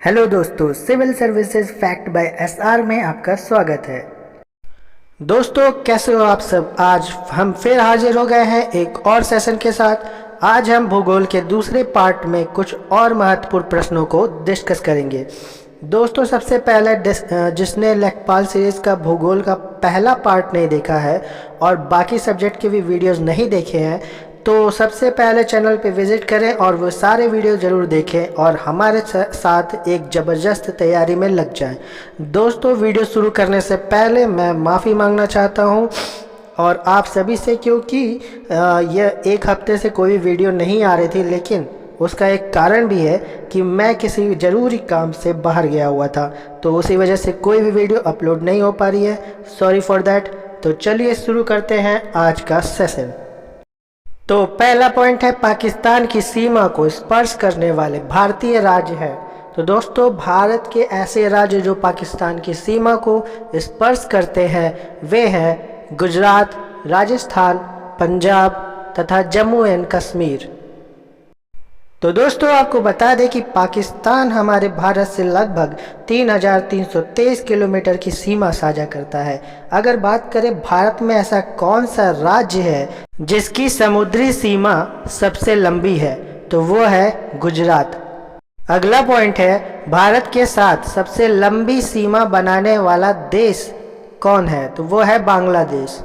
Hello दोस्तों, civil services fact by SR में आपका स्वागत है। दोस्तों कैसे हो आप सब। आज हम फिर हाजिर हो गए हैं एक और सेशन के साथ। आज हम भूगोल के दूसरे पार्ट में कुछ और महत्वपूर्ण प्रश्नों को डिस्कस करेंगे। दोस्तों सबसे पहले जिसने लेखपाल सीरीज का भूगोल का पहला पार्ट नहीं देखा है और बाकी सब्जेक्ट के भी वीडियोस नहीं देखे हैं, तो सबसे पहले चैनल पे विजिट करें और वो सारे वीडियो ज़रूर देखें और हमारे साथ एक ज़बरदस्त तैयारी में लग जाएं। दोस्तों वीडियो शुरू करने से पहले मैं माफ़ी मांगना चाहता हूं और आप सभी से, क्योंकि यह एक हफ्ते से कोई वीडियो नहीं आ रही थी, लेकिन उसका एक कारण भी है कि मैं किसी ज़रूरी काम से बाहर गया हुआ था, तो उसी वजह से कोई भी वीडियो अपलोड नहीं हो पा रही है। Sorry for that. तो चलिए शुरू करते हैं आज का सेशन। तो पहला पॉइंट है, पाकिस्तान की सीमा को स्पर्श करने वाले भारतीय राज्य है। तो दोस्तों भारत के ऐसे राज्य जो पाकिस्तान की सीमा को स्पर्श करते हैं वे हैं गुजरात, राजस्थान, पंजाब तथा जम्मू एंड कश्मीर। तो दोस्तों आपको बता दें कि पाकिस्तान हमारे भारत से लगभग 3,323 किलोमीटर की सीमा साझा करता है। अगर बात करें भारत में ऐसा कौन सा राज्य है जिसकी समुद्री सीमा सबसे लंबी है, तो वो है गुजरात। अगला पॉइंट है, भारत के साथ सबसे लंबी सीमा बनाने वाला देश कौन है, तो वो है बांग्लादेश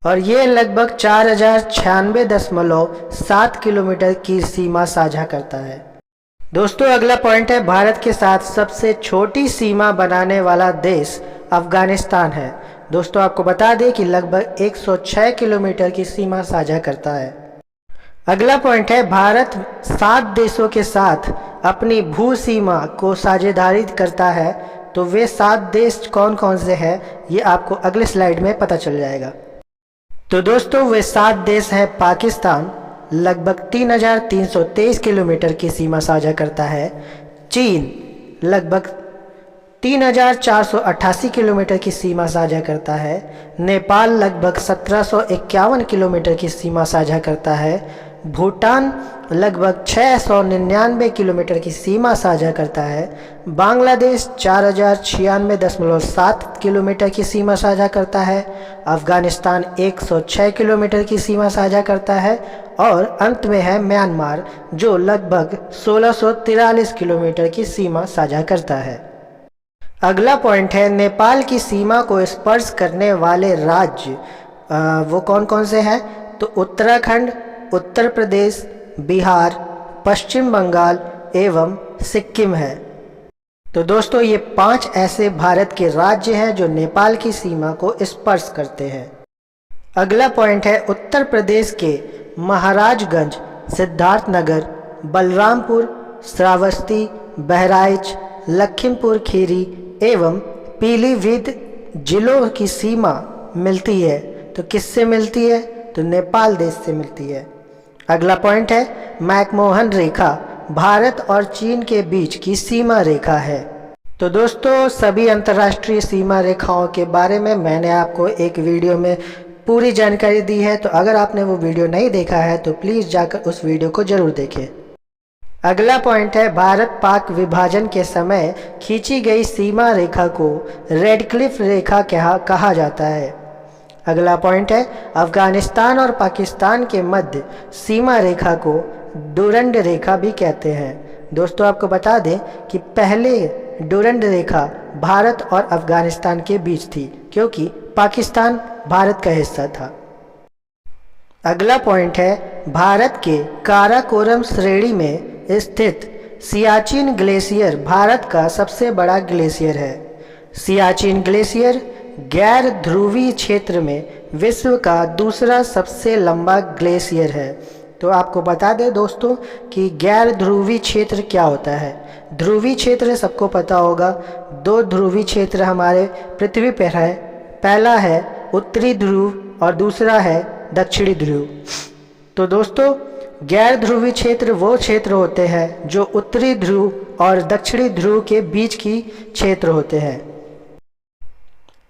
और ये लगभग 4,096.7 किलोमीटर की सीमा साझा करता है। दोस्तों अगला पॉइंट है, भारत के साथ सबसे छोटी सीमा बनाने वाला देश अफगानिस्तान है। दोस्तों आपको बता दें कि लगभग 106 किलोमीटर की सीमा साझा करता है। अगला पॉइंट है, भारत 7 देशों के साथ अपनी भू सीमा को साझेदारी करता है। तो वे 7 देश कौन कौन से हैं ये आपको अगले स्लाइड में पता चल जाएगा। तो दोस्तों वे 7 देश हैं, पाकिस्तान लगभग 3,323 किलोमीटर की सीमा साझा करता है, चीन लगभग 3,488 किलोमीटर की सीमा साझा करता है, नेपाल लगभग 1,751 किलोमीटर की सीमा साझा करता है, भूटान लगभग 699 किलोमीटर की सीमा साझा करता है, बांग्लादेश 4,096.7 किलोमीटर की सीमा साझा करता है, अफगानिस्तान 106 किलोमीटर की सीमा साझा करता है और अंत में है म्यांमार जो लगभग 1,643 किलोमीटर की सीमा साझा करता है। अगला पॉइंट है, नेपाल की सीमा को स्पर्श करने वाले राज्य वो कौन कौन से हैं, तो उत्तराखंड, उत्तर प्रदेश, बिहार, पश्चिम बंगाल एवं सिक्किम है। तो दोस्तों ये 5 ऐसे भारत के राज्य हैं जो नेपाल की सीमा को स्पर्श करते हैं। अगला पॉइंट है, उत्तर प्रदेश के महाराजगंज, सिद्धार्थनगर, बलरामपुर, श्रावस्ती, बहराइच, लखीमपुर खीरी एवं पीलीभीत जिलों की सीमा मिलती है। तो किससे मिलती है, तो नेपाल देश से मिलती है। अगला पॉइंट है, मैकमोहन रेखा भारत और चीन के बीच की सीमा रेखा है। तो दोस्तों सभी अंतर्राष्ट्रीय सीमा रेखाओं के बारे में मैंने आपको एक वीडियो में पूरी जानकारी दी है, तो अगर आपने वो वीडियो नहीं देखा है तो प्लीज़ जाकर उस वीडियो को ज़रूर देखें। अगला पॉइंट है, भारत पाक विभाजन के समय खींची गई सीमा रेखा को रेडक्लिफ रेखा कहा जाता है। अगला पॉइंट है, अफगानिस्तान और पाकिस्तान के मध्य सीमा रेखा को डुरंड रेखा भी कहते हैं। दोस्तों आपको बता दें कि पहले डुरंड रेखा भारत और अफगानिस्तान के बीच थी क्योंकि पाकिस्तान भारत का हिस्सा था। अगला पॉइंट है, भारत के काराकोरम श्रेणी में स्थित सियाचिन ग्लेशियर भारत का सबसे बड़ा ग्लेशियर है। सियाचिन ग्लेशियर गैर ध्रुवीय क्षेत्र में विश्व का दूसरा सबसे लंबा ग्लेशियर है। तो आपको बता दें दोस्तों कि गैर ध्रुवीय क्षेत्र क्या होता है। ध्रुवीय क्षेत्र सबको पता होगा, 2 ध्रुवीय क्षेत्र हमारे पृथ्वी पर है। पहला है उत्तरी ध्रुव और दूसरा है दक्षिणी ध्रुव। तो दोस्तों गैर ध्रुवीय क्षेत्र वो क्षेत्र होते हैं जो उत्तरी ध्रुव और दक्षिणी ध्रुव के बीच की क्षेत्र होते हैं।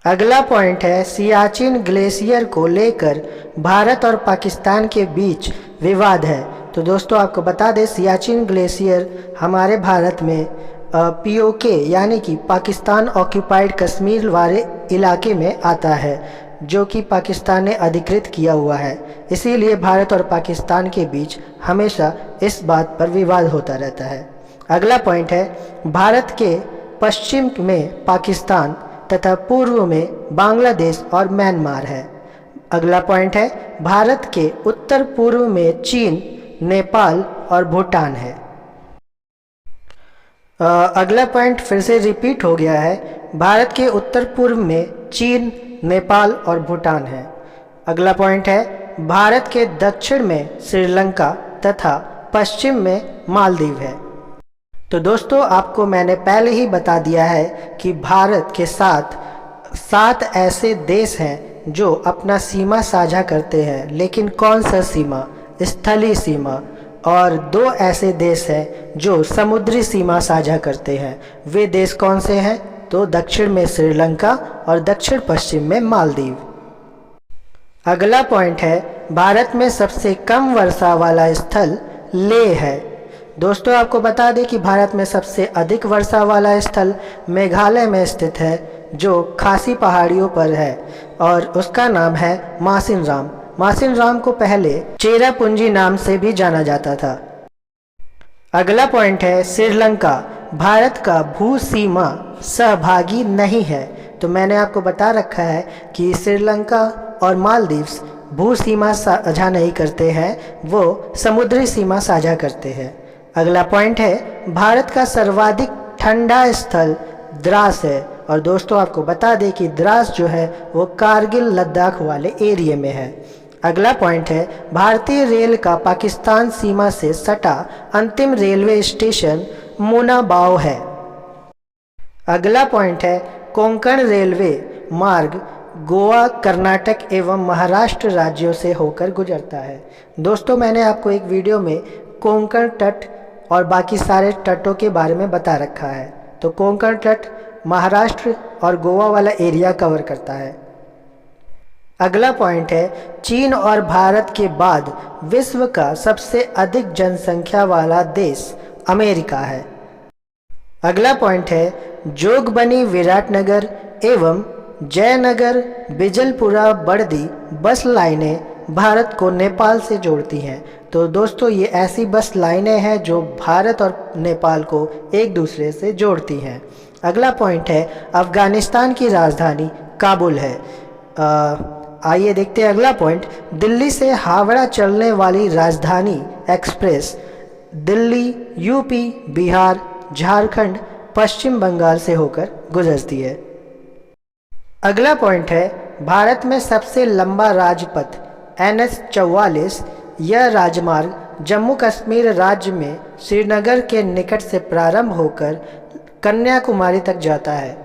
अगला पॉइंट है, सियाचिन ग्लेशियर को लेकर भारत और पाकिस्तान के बीच विवाद है। तो दोस्तों आपको बता दें सियाचिन ग्लेशियर हमारे भारत में पीओके यानी कि पाकिस्तान ऑक्यूपाइड कश्मीर वाले इलाके में आता है, जो कि पाकिस्तान ने अधिकृत किया हुआ है। इसीलिए भारत और पाकिस्तान के बीच हमेशा इस बात पर विवाद होता रहता है। अगला पॉइंट है, भारत के पश्चिम में पाकिस्तान तथा पूर्व में बांग्लादेश और म्यांमार है। अगला पॉइंट है, भारत के उत्तर पूर्व में चीन, नेपाल और भूटान है। अगला पॉइंट फिर से रिपीट हो गया है, भारत के उत्तर पूर्व में चीन, नेपाल और भूटान है। अगला पॉइंट है, भारत के दक्षिण में श्रीलंका तथा पश्चिम में मालदीव है। तो दोस्तों, आपको मैंने पहले ही बता दिया है कि भारत के साथ 7 ऐसे देश हैं जो अपना सीमा साझा करते हैं, लेकिन कौन सा सीमा? स्थलीय सीमा। और 2 ऐसे देश हैं जो समुद्री सीमा साझा करते हैं। वे देश कौन से हैं? तो दक्षिण में श्रीलंका और दक्षिण पश्चिम में मालदीव। अगला पॉइंट है, भारत में सबसे कम वर्षा वाला स्थल लेह है। दोस्तों, आपको बता दें कि भारत में सबसे अधिक वर्षा वाला स्थल मेघालय में स्थित है, जो खासी पहाड़ियों पर है और उसका नाम है मासिनराम। मासिनराम को पहले चेरापूंजी नाम से भी जाना जाता था। अगला पॉइंट है, श्रीलंका भारत का भू सीमा सहभागी नहीं है। तो मैंने आपको बता रखा है कि श्रीलंका और मालदीव्स भू सीमा साझा नहीं करते हैं, वो समुद्री सीमा साझा करते हैं। अगला पॉइंट है, भारत का सर्वाधिक ठंडा स्थल द्रास है। और दोस्तों, आपको बता दें कि द्रास जो है वो कारगिल लद्दाख वाले एरिया में है। अगला पॉइंट है, भारतीय रेल का पाकिस्तान सीमा से सटा अंतिम रेलवे स्टेशन मुनाबाव है। अगला पॉइंट है, कोंकण रेलवे मार्ग गोवा, कर्नाटक एवं महाराष्ट्र राज्यों से होकर गुजरता है। दोस्तों, मैंने आपको एक वीडियो में कोंकण तट और बाकी सारे तटों के बारे में बता रखा है। तो कोंकण तट महाराष्ट्र और गोवा वाला एरिया कवर करता है। अगला पॉइंट है, चीन और भारत के बाद विश्व का सबसे अधिक जनसंख्या वाला देश अमेरिका है। अगला पॉइंट है, जोगबनी, विराटनगर एवं जयनगर, बिजलपुरा, बड़दी बस लाइनें भारत को नेपाल से जोड़ती हैं। तो दोस्तों, ये ऐसी बस लाइनें हैं जो भारत और नेपाल को एक दूसरे से जोड़ती हैं। अगला पॉइंट है, अफगानिस्तान की राजधानी काबुल है। आइए देखते हैं अगला पॉइंट, दिल्ली से हावड़ा चलने वाली राजधानी एक्सप्रेस दिल्ली, यूपी, बिहार, झारखंड, पश्चिम बंगाल से होकर गुजरती है। अगला पॉइंट है, भारत में सबसे लंबा राजपथ NH-44। यह राजमार्ग जम्मू कश्मीर राज्य में श्रीनगर के निकट से प्रारंभ होकर कन्याकुमारी तक जाता है।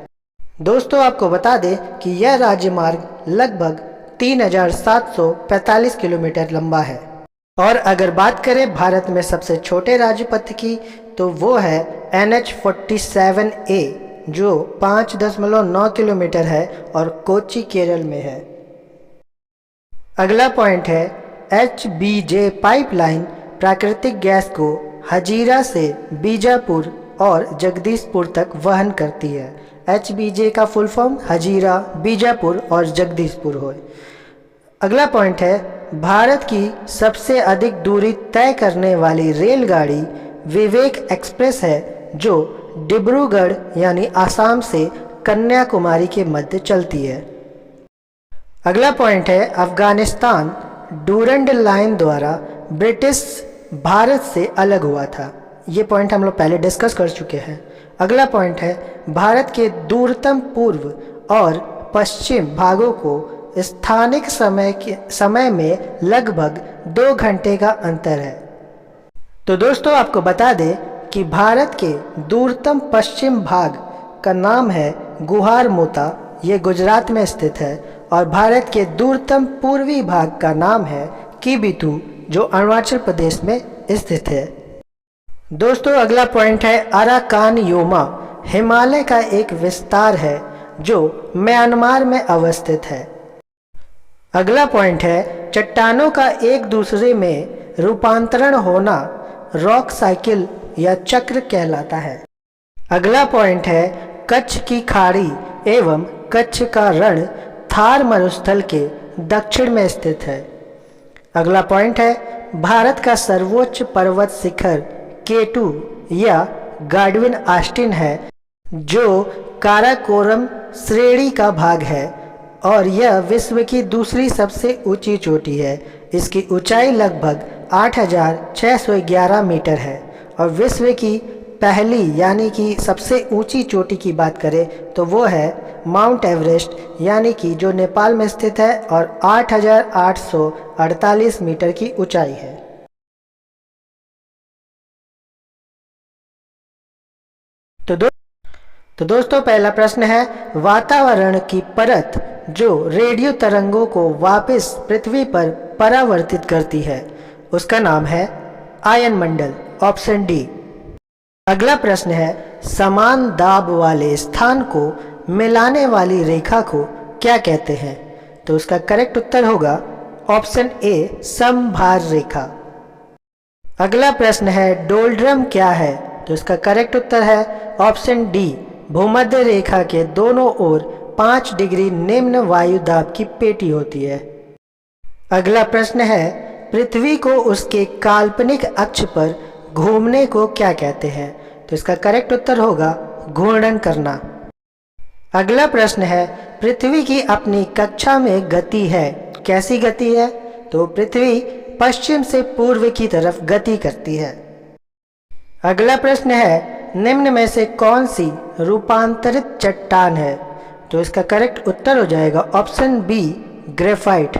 दोस्तों, आपको बता दें कि यह राजमार्ग लगभग 3745 किलोमीटर लंबा है। और अगर बात करें भारत में सबसे छोटे राजपथ की, तो वो है NH-47A, जो 5.9 किलोमीटर है और कोच्चि केरल में है। अगला पॉइंट है, HBJ पाइपलाइन प्राकृतिक गैस को हजीरा से बीजापुर और जगदीशपुर तक वहन करती है। HBJ का फुल फॉर्म हजीरा, बीजापुर और जगदीशपुर हो। अगला पॉइंट है, भारत की सबसे अधिक दूरी तय करने वाली रेलगाड़ी विवेक एक्सप्रेस है, जो डिब्रूगढ़ यानी आसाम से कन्याकुमारी के मध्य चलती है। अगला पॉइंट है, अफगानिस्तान डूरंड लाइन द्वारा ब्रिटिश भारत से अलग हुआ था। ये पॉइंट हम लोग पहले डिस्कस कर चुके हैं। अगला पॉइंट है, भारत के दूरतम पूर्व और पश्चिम भागों को स्थानिक समय में लगभग 2 घंटे का अंतर है। तो दोस्तों, आपको बता दें कि भारत के दूरतम पश्चिम भाग का नाम है गुहार मोता, ये गुजरात में स्थित है। और भारत के दूरतम पूर्वी भाग का नाम है किबिथू, जो अरुणाचल प्रदेश में स्थित है। दोस्तों, अगला पॉइंट है, अराकान योमा हिमालय का एक विस्तार है जो म्यांमार में अवस्थित है। अगला पॉइंट है, चट्टानों का एक दूसरे में रूपांतरण होना रॉक साइकिल या चक्र कहलाता है। अगला पॉइंट है कच्छ की खाड़ी एवं कच्छ का रण थार मरुस्थल के दक्षिण में स्थित है। अगला पॉइंट है भारत का सर्वोच्च पर्वत शिखर K2 या गाडविन आस्टिन है, जो काराकोरम श्रेणी का भाग है और यह विश्व की दूसरी सबसे ऊंची चोटी है। इसकी ऊंचाई लगभग 8,611 मीटर है और विश्व की पहली यानी कि सबसे ऊंची चोटी की बात करें तो वो है माउंट एवरेस्ट, यानी कि जो नेपाल में स्थित है और 8,848 मीटर की ऊंचाई है। तो दोस्तों पहला प्रश्न है वातावरण की परत जो रेडियो तरंगों को वापस पृथ्वी पर परावर्तित करती है उसका नाम है आयनमंडल, ऑप्शन डी। अगला प्रश्न है समान दाब वाले स्थान को मिलाने वाली रेखा को क्या कहते हैं? तो उसका करेक्ट उत्तर होगा ऑप्शन ए, समभार रेखा। अगला प्रश्न है डोलड्रम क्या है? तो इसका करेक्ट उत्तर है ऑप्शन डी, भूमध्य रेखा के दोनों ओर 5 डिग्री निम्न वायु दाब की पेटी होती है। अगला प्रश्न है पृथ्वी को उसके काल्पनिक अक्ष पर घूमने को क्या कहते हैं? तो इसका करेक्ट उत्तर होगा घूर्णन करना। अगला प्रश्न है पृथ्वी की अपनी कक्षा में गति है, कैसी गति है? तो पृथ्वी पश्चिम से पूर्व की तरफ गति करती है। अगला प्रश्न है निम्न में से कौन सी रूपांतरित चट्टान है? तो इसका करेक्ट उत्तर हो जाएगा ऑप्शन बी, ग्रेफाइट।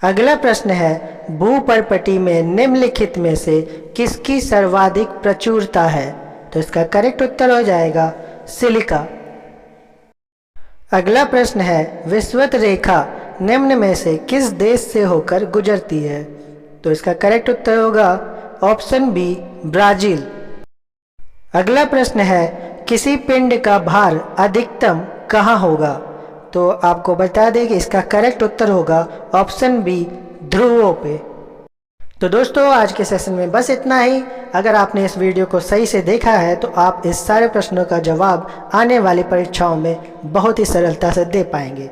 अगला प्रश्न है भूपर्पटी में निम्नलिखित में से किसकी सर्वाधिक प्रचुरता है? तो इसका करेक्ट उत्तर हो जाएगा सिलिका। अगला प्रश्न है विषुवत रेखा निम्न में से किस देश से होकर गुजरती है? तो इसका करेक्ट उत्तर होगा ऑप्शन बी, ब्राजील। अगला प्रश्न है किसी पिंड का भार अधिकतम कहाँ होगा? तो आपको बता दें कि इसका करेक्ट उत्तर होगा ऑप्शन बी, ध्रुवों पे। तो दोस्तों आज के सेशन में बस इतना ही। अगर आपने इस वीडियो को सही से देखा है तो आप इस सारे प्रश्नों का जवाब आने वाली परीक्षाओं में बहुत ही सरलता से दे पाएंगे।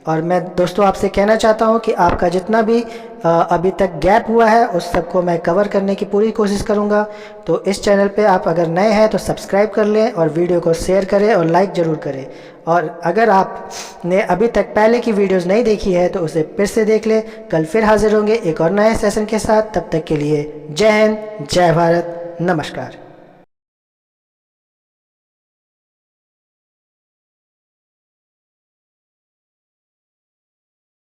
और मैं दोस्तों आपसे कहना चाहता हूं कि आपका जितना भी अभी तक गैप हुआ है उस सबको मैं कवर करने की पूरी कोशिश करूंगा। तो इस चैनल पे आप अगर नए हैं तो सब्सक्राइब कर लें और वीडियो को शेयर करें और लाइक ज़रूर करें। और अगर आपने अभी तक पहले की वीडियोस नहीं देखी है तो उसे फिर से देख लें। कल फिर हाजिर होंगे एक और नए सेशन के साथ। तब तक के लिए जय हिंद, जय भारत, नमस्कार।